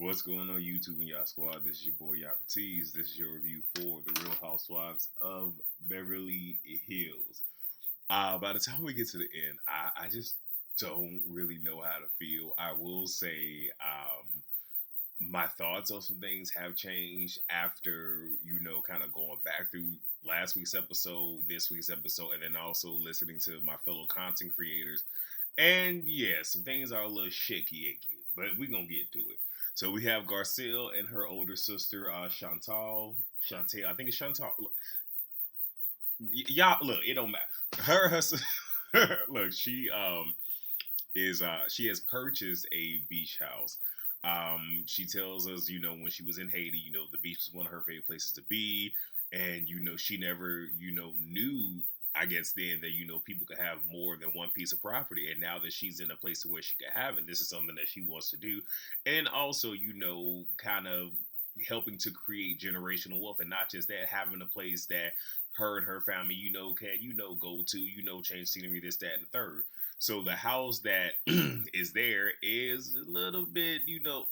What's going on YouTube and y'all squad? This is your boy Yakatees. This is your review for The Real Housewives of Beverly Hills. By the time we get to the end, I just don't really know how to feel. I will say my thoughts on some things have changed after, kind of going back through last week's episode, this week's episode, and then also listening to my fellow content creators. And yeah, some things are a little shaky icky, but we're going to get to it. So we have Garcelle and her older sister, Chantel, I think it's Chantal. Y'all, look, it don't matter. Look, she has purchased a beach house. She tells us, when she was in Haiti, the beach was one of her favorite places to be, and she never, knew. I guess then that people could have more than one piece of property, and now that she's in a place to where she can have it, this is something that she wants to do, and also kind of helping to create generational wealth, and not just that, having a place that her and her family can go to, change scenery, this, that, and the third. So the house that is there is a little bit,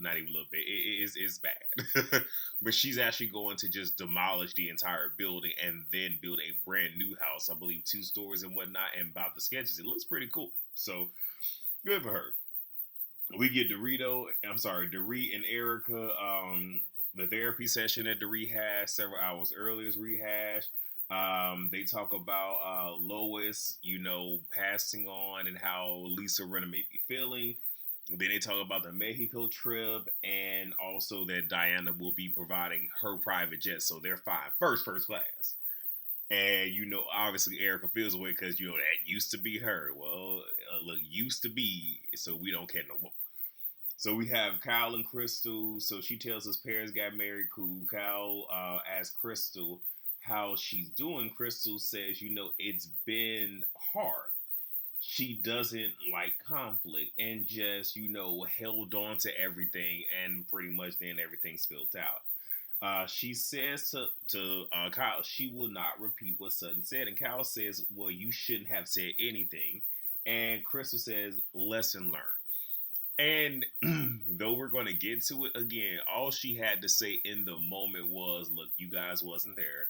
not even a little bit, it's bad. But she's actually going to just demolish the entire building and then build a brand new house. I believe 2 stories and whatnot. And by the sketches, it looks pretty cool. So good for her. We get Doree and Erica, the therapy session that Doree had several hours earlier is rehashed. They talk about Lois, passing on and how Lisa Rinna may be feeling. Then they talk about the Mexico trip and also that Diana will be providing her private jet, so they're fine. First class. And, obviously Erica feels away because, that used to be her. Well, look, used to be, so we don't care no more. So we have Kyle and Crystal. So she tells us Paris got married, cool. Kyle asks Crystal how she's doing. Crystal says, it's been hard. She doesn't like conflict and just, held on to everything, and pretty much then everything spilled out. She says to Kyle she will not repeat what Sutton said. And Kyle says, well, you shouldn't have said anything. And Crystal says, lesson learned. And though we're going to get to it again, all she had to say in the moment was, look, you guys wasn't there.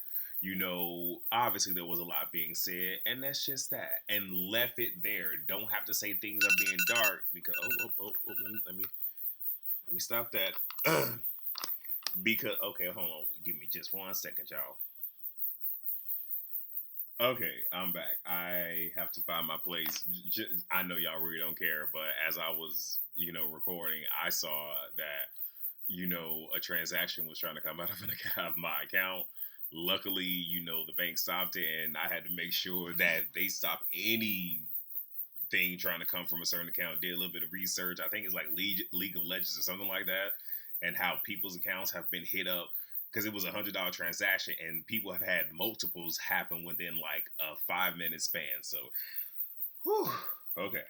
Obviously there was a lot being said, and that's just that. And left it there. Don't have to say things are being dark because let me stop that. Because okay, hold on, give me just 1 second, y'all. Okay, I'm back. I have to find my place. I know y'all really don't care, but as I was, recording, I saw that, a transaction was trying to come out of my account. Luckily, the bank stopped it, and I had to make sure that they stopped anything trying to come from a certain account. Did a little bit of research. I think it's like League of Legends or something like that, and how people's accounts have been hit up because it was $100 transaction, and people have had multiples happen within like a 5-minute span. So, whew, okay.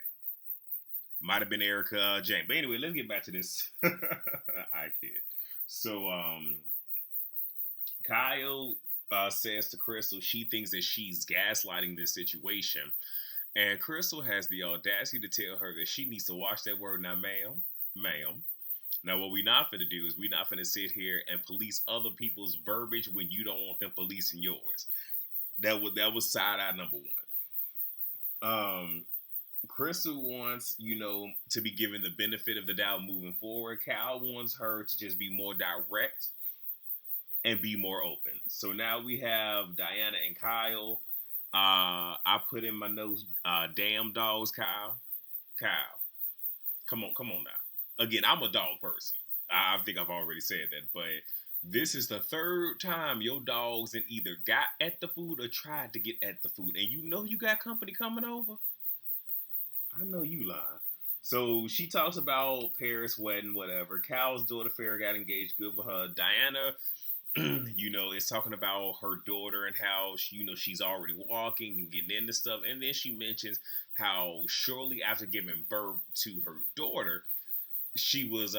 Might have been Erica Jane. But anyway, let's get back to this. I kid. So, Kyle says to Crystal she thinks that she's gaslighting this situation. And Crystal has the audacity to tell her that she needs to watch that word. Now, ma'am. Now, what we not finna do is we not finna sit here and police other people's verbiage when you don't want them policing yours. That was side eye number one. Crystal wants, to be given the benefit of the doubt moving forward. Cal wants her to just be more direct and be more open. So now we have Diana and Kyle. I put in my notes, damn dogs, Kyle. Come on now. Again, I'm a dog person. I think I've already said that, but this is the 3rd time your dogs and either got at the food or tried to get at the food, and you got company coming over. I know you lying. So she talks about Paris wedding, whatever. Kyle's daughter Farrah got engaged, good for her. Diana, is talking about her daughter and how she's already walking and getting into stuff, and then she mentions how shortly after giving birth to her daughter, she was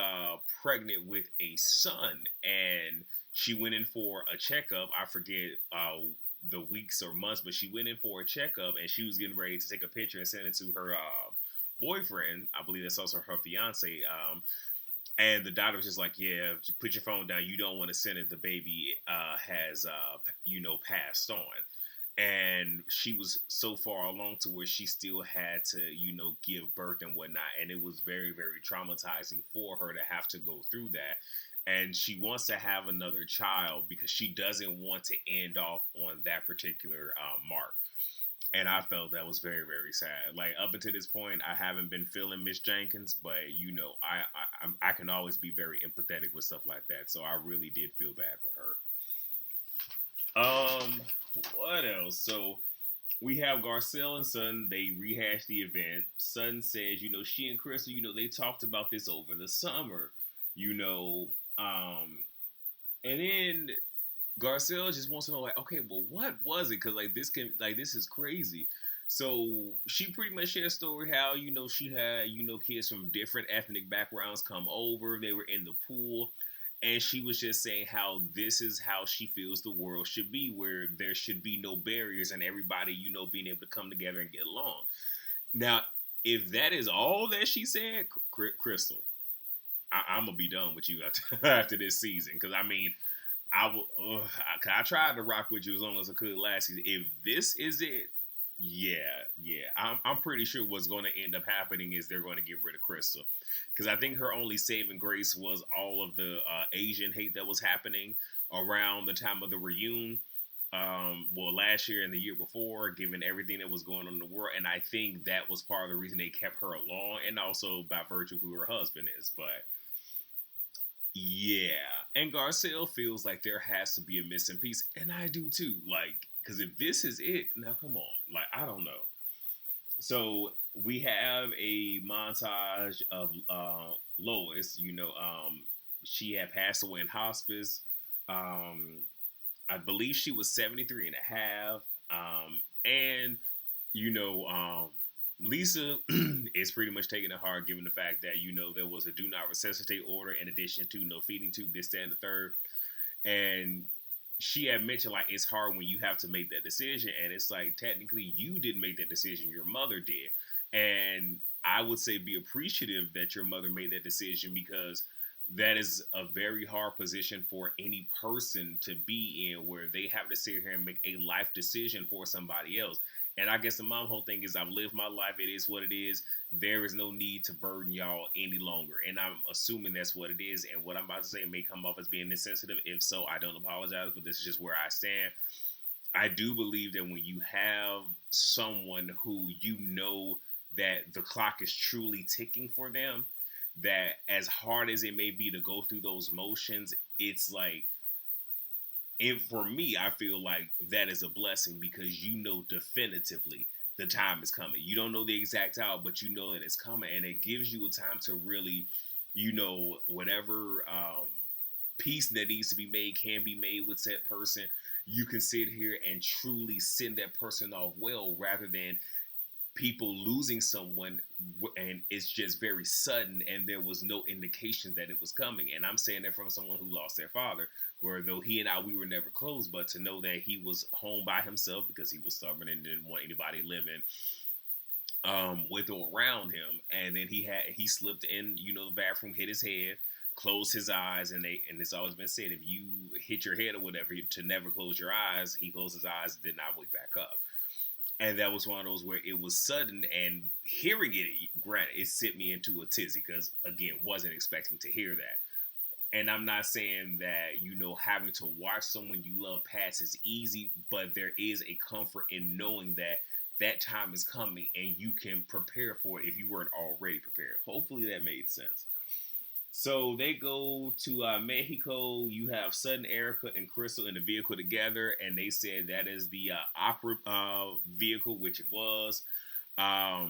pregnant with a son, and she went in for a checkup. I forget the weeks or months, but she went in for a checkup, and she was getting ready to take a picture and send it to her boyfriend. I believe that's also her fiance. And the doctor was just like, yeah, put your phone down. You don't want to send it. The baby has, passed on. And she was so far along to where she still had to, give birth and whatnot. And it was very, very traumatizing for her to have to go through that. And she wants to have another child because she doesn't want to end off on that particular mark. And I felt that was very, very sad. Like up until this point, I haven't been feeling Miss Jenkins, but I can always be very empathetic with stuff like that. So I really did feel bad for her. What else? So we have Garcelle and Sutton. They rehashed the event. Sutton says, she and Crystal, they talked about this over the summer, and then Garcelle just wants to know, like, okay, well, what was it? Because this is crazy. So she pretty much shared a story how she had kids from different ethnic backgrounds come over. They were in the pool, and she was just saying how this is how she feels the world should be, where there should be no barriers and everybody being able to come together and get along. Now, if that is all that she said, Crystal, I'm gonna be done with you after this season because I tried to rock with you as long as I could last season. If this is it, yeah, I'm pretty sure what's going to end up happening is they're going to get rid of Crystal, because I think her only saving grace was all of the Asian hate that was happening around the time of the reunion. Last year and the year before, given everything that was going on in the world, and I think that was part of the reason they kept her along, and also by virtue of who her husband is, but. Yeah, and Garcelle feels like there has to be a missing piece, and I do too. Like, because if this is it, now come on. Like, I don't know. So we have a montage of Lois. She had passed away in hospice. Um, I believe she was 73 and a half. And you know, Lisa is pretty much taking it hard, given the fact that there was a do not resuscitate order, in addition to no feeding tube, this, that, and the third. And she had mentioned, like, it's hard when you have to make that decision, and it's like, technically you didn't make that decision, your mother did. And I would say be appreciative that your mother made that decision, because that is a very hard position for any person to be in, where they have to sit here and make a life decision for somebody else. And I guess the mom whole thing is, I've lived my life. It is what it is. There is no need to burden y'all any longer. And I'm assuming that's what it is. And what I'm about to say may come off as being insensitive. If so, I don't apologize, but this is just where I stand. I do believe that when you have someone who that the clock is truly ticking for them, that as hard as it may be to go through those motions, it's like, and for me, I feel like that is a blessing, because definitively the time is coming. You don't know the exact hour, but you know that it's coming, and it gives you a time to really, whatever peace that needs to be made can be made with said person. You can sit here and truly send that person off well, rather than people losing someone and it's just very sudden and there was no indications that it was coming. And I'm saying that from someone who lost their father, where though he and I, we were never close, but to know that he was home by himself because he was stubborn and didn't want anybody living with or around him. And then he slipped in, the bathroom, hit his head, closed his eyes, and it's always been said, if you hit your head or whatever, to never close your eyes. He closed his eyes, did not wake back up. And that was one of those where it was sudden, and hearing it, granted, it sent me into a tizzy, because, again, wasn't expecting to hear that. And I'm not saying that, having to watch someone you love pass is easy, but there is a comfort in knowing that that time is coming and you can prepare for it if you weren't already prepared. Hopefully that made sense. So they go to Mexico. You have Sutton, Erica, and Crystal in the vehicle together, and they said that is the opera vehicle, which it was. I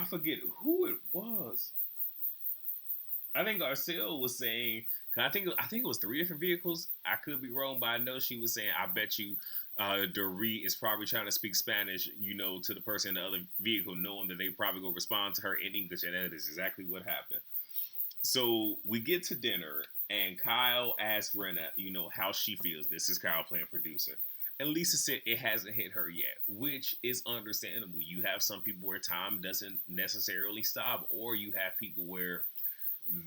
forget who it was. I think Garcelle was saying, I think it was 3 different vehicles. I could be wrong, but I know she was saying, I bet you Dorit is probably trying to speak Spanish, to the person in the other vehicle, knowing that they probably go respond to her in English, and that is exactly what happened. So we get to dinner, and Kyle asks Renna, how she feels. This is Kyle playing producer. And Lisa said it hasn't hit her yet, which is understandable. You have some people where time doesn't necessarily stop, or you have people where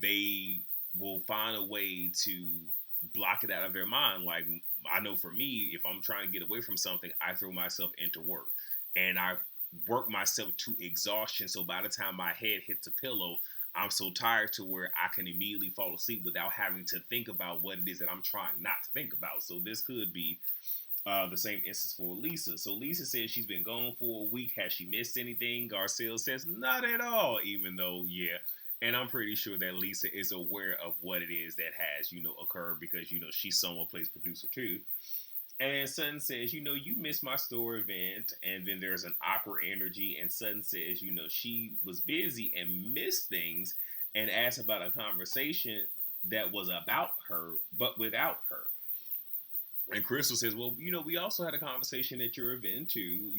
they will find a way to block it out of their mind. Like, I know for me, if I'm trying to get away from something, I throw myself into work, and I work myself to exhaustion. So by the time my head hits a pillow, I'm so tired to where I can immediately fall asleep without having to think about what it is that I'm trying not to think about. So this could be the same instance for Lisa. So Lisa says she's been gone for a week. Has she missed anything? Garcelle says not at all, even though, yeah. And I'm pretty sure that Lisa is aware of what it is that has, occurred because, she's someone plays producer too. And Sutton says, you missed my store event. And then there's an awkward energy. And Sutton says, she was busy and missed things and asked about a conversation that was about her, but without her. And Crystal says, well, we also had a conversation at your event too,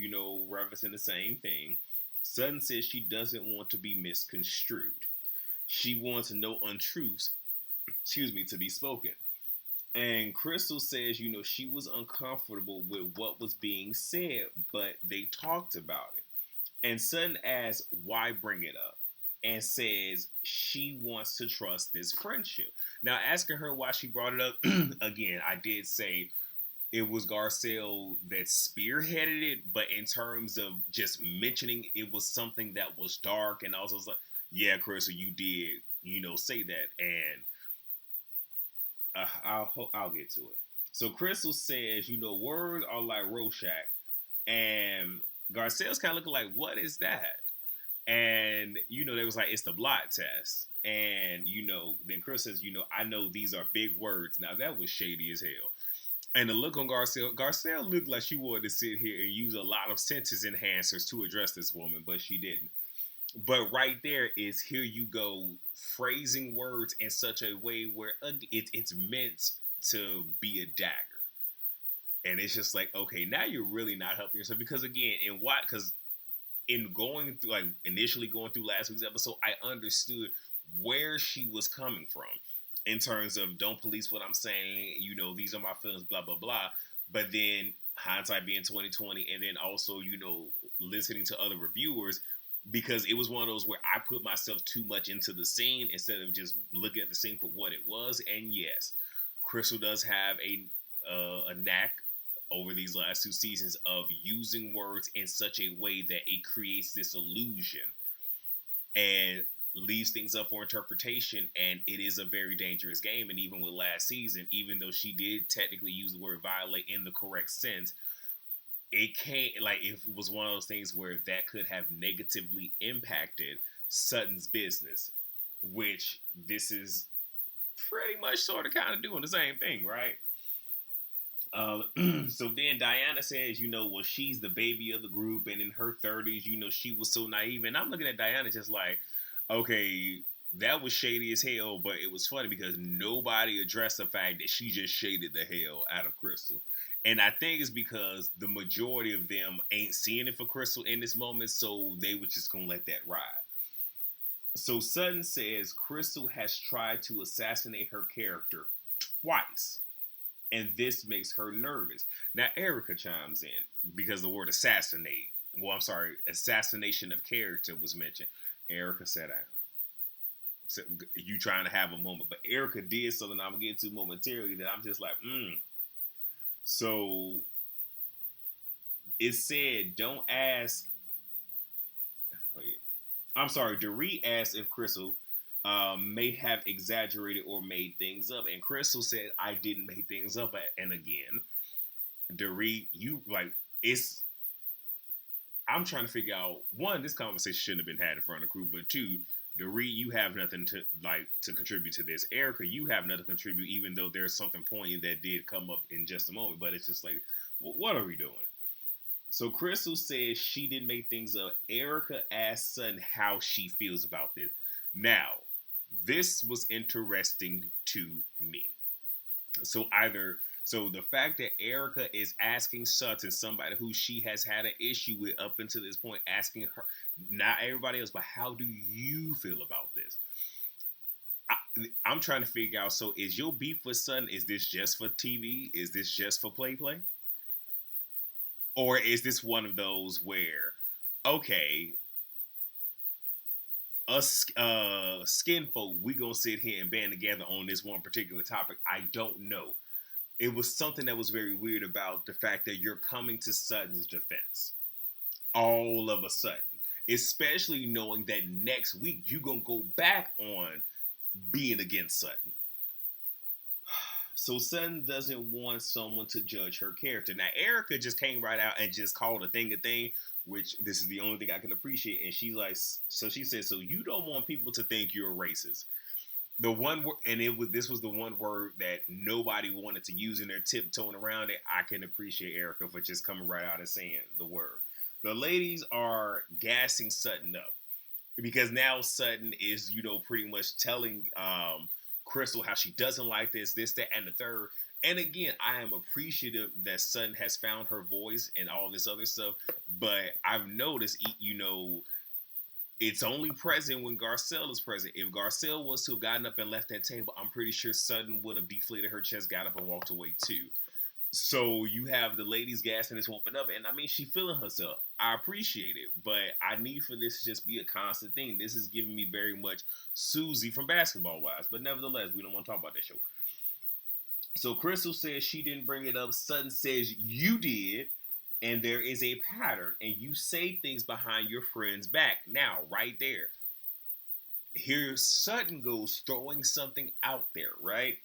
referencing the same thing. Sutton says she doesn't want to be misconstrued. She wants no untruths, to be spoken. And Crystal says, she was uncomfortable with what was being said, but they talked about it. And Sutton asks, why bring it up? And says she wants to trust this friendship. Now, asking her why she brought it up, again, I did say it was Garcelle that spearheaded it, but in terms of just mentioning it was something that was dark, and also was like, yeah, Crystal, you did, say that, and I'll get to it. So Crystal says, words are like Rorschach, and Garcelle's kind of looking like, what is that? And, they was like, it's the blot test. And, then Chris says, I know these are big words. Now, that was shady as hell. And the look on Garcelle looked like she wanted to sit here and use a lot of sentence enhancers to address this woman, but she didn't. But right there is, here you go, phrasing words in such a way where it's meant to be a dagger. And it's just like, okay, now you're really not helping yourself. Because again, in going through, like initially going through last week's episode, I understood where she was coming from in terms of don't police what I'm saying, these are my feelings, blah, blah, blah. But then hindsight being 2020, and then also, listening to other reviewers, because it was one of those where I put myself too much into the scene instead of just looking at the scene for what it was. And yes, Crystal does have a knack over these last two seasons of using words in such a way that it creates this illusion and leaves things up for interpretation. And it is a very dangerous game. And even with last season, even though she did technically use the word violate in the correct sense, it can't, like, it was one of those things where that could have negatively impacted Sutton's business, which this is pretty much sort of kind of doing the same thing, right? So then Diana says, well, she's the baby of the group, and in her 30s, she was so naive. And I'm looking at Diana just like, okay, that was shady as hell, but it was funny because nobody addressed the fact that she just shaded the hell out of Crystal. And I think it's because the majority of them ain't seeing it for Crystal in this moment, so they were just going to let that ride. So Sutton says Crystal has tried to assassinate her character twice, and this makes her nervous. Now, Erica chimes in because the word assassination of character was mentioned. Erica sat down. So, you trying to have a moment, but Erica did something I'm going to get to momentarily that I'm just like, So it said, don't ask. I'm sorry, Dorit asked if Crystal may have exaggerated or made things up. And Crystal said, I didn't make things up. And again, Dorit, I'm trying to figure out, one, this conversation shouldn't have been had in front of the crew, but two, Dorit, you have nothing to contribute to this. Erica, you have nothing to contribute, even though there's something poignant that did come up in just a moment. But it's just like, what are we doing? So Crystal says she didn't make things up. Erica asked Sutton how she feels about this. Now, this was interesting to me. So the fact that Erica is asking Sutton, somebody who she has had an issue with up until this point, asking her, not everybody else, but how do you feel about this? I'm trying to figure out, so is your beef with Sutton, is this just for TV? Is this just for play? Or is this one of those where, okay, us skin folk, we gonna sit here and band together on this one particular topic. I don't know. It was something that was very weird about the fact that you're coming to Sutton's defense all of a sudden, especially knowing that next week you're gonna go back on being against Sutton. So Sutton doesn't want someone to judge her character. Now Erica just came right out and just called a thing, which this is the only thing I can appreciate. And she's like, so she said, so you don't want people to think you're a racist. The one word, and this was the one word that nobody wanted to use, and they're tiptoeing around it. I can appreciate Erica for just coming right out and saying the word. The ladies are gassing Sutton up because now Sutton is, pretty much telling Crystal how she doesn't like this, that, and the third. And again, I am appreciative that Sutton has found her voice and all this other stuff. But I've noticed, it's only present when Garcelle is present. If Garcelle was to have gotten up and left that table, I'm pretty sure Sutton would have deflated her chest, got up, and walked away too. So you have the ladies gassing this woman up, and I mean, she feeling herself. I appreciate it, but I need for this to just be a constant thing. This is giving me very much Susie from Basketball Wives, but nevertheless, we don't want to talk about that show. So Crystal says she didn't bring it up. Sutton says you did, and there is a pattern, and you say things behind your friend's back. Now, right there, here Sutton goes throwing something out there, right?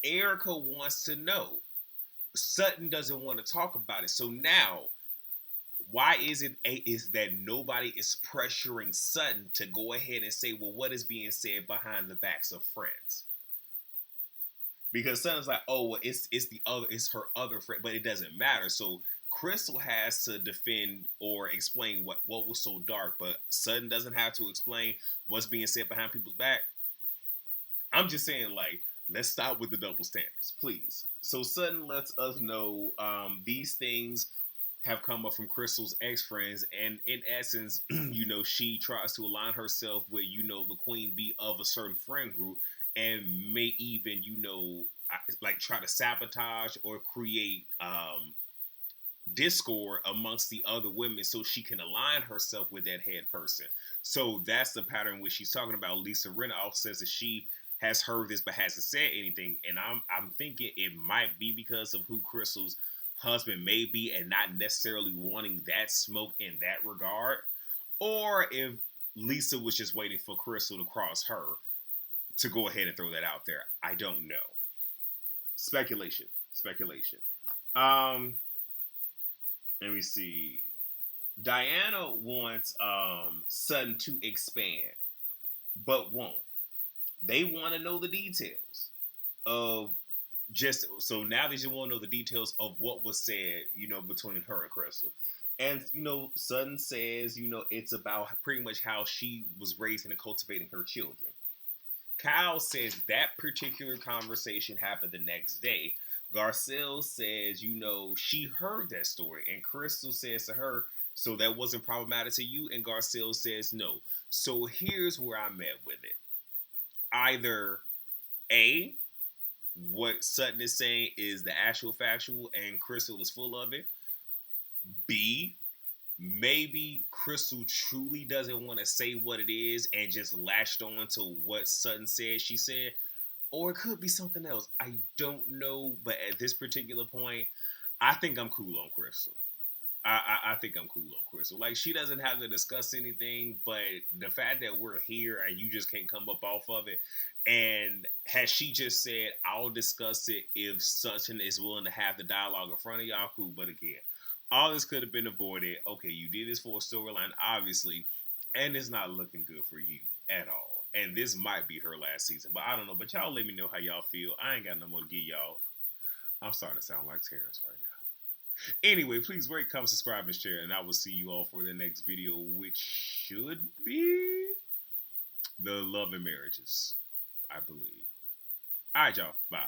Erica wants to know. Sutton doesn't want to talk about it. So now, why is that nobody is pressuring Sutton to go ahead and say, well, what is being said behind the backs of friends? Because Sutton's like, oh, well, it's her other friend, but it doesn't matter. So Crystal has to defend or explain what was so dark, but Sutton doesn't have to explain what's being said behind people's back. I'm just saying, like, let's stop with the double standards, please. So Sutton lets us know these things have come up from Crystal's ex-friends, and in essence, she tries to align herself with, the queen bee of a certain friend group, and may even, like try to sabotage or create discord amongst the other women so she can align herself with that head person. So that's the pattern which she's talking about. Lisa Rinna also says that she has heard this but hasn't said anything, and I'm thinking it might be because of who Crystal's husband may be and not necessarily wanting that smoke in that regard, or if Lisa was just waiting for Crystal to cross her to go ahead and throw that out there. I don't know. Speculation. Let me see. Diana wants Sutton to expand, but won't. They want to know the details of so now they just want to know the details of what was said, between her and Crystal. And, Sutton says, it's about pretty much how she was raising and cultivating her children. Kyle says that particular conversation happened the next day. Garcelle says, she heard that story. And Crystal says to her, so that wasn't problematic to you? And Garcelle says no. So here's where I'm at with it. Either A, what Sutton is saying is the actual factual and Crystal is full of it. B, maybe Crystal truly doesn't want to say what it is and just latched on to what Sutton said she said. Or it could be something else. I don't know. But at this particular point, I think I'm cool on Crystal. I think I'm cool on Crystal. Like, she doesn't have to discuss anything, but the fact that we're here and you just can't come up off of it, and has she just said, I'll discuss it if Sutton is willing to have the dialogue in front of y'all, cool. But again, all this could have been avoided. Okay, you did this for a storyline, obviously, and it's not looking good for you at all. And this might be her last season, but I don't know. But y'all let me know how y'all feel. I ain't got no more to give y'all. I'm starting to sound like Terrence right now. Anyway, please rate, comment, subscribe, and share, and I will see you all for the next video, which should be the love and marriages, I believe. All right, y'all. Bye.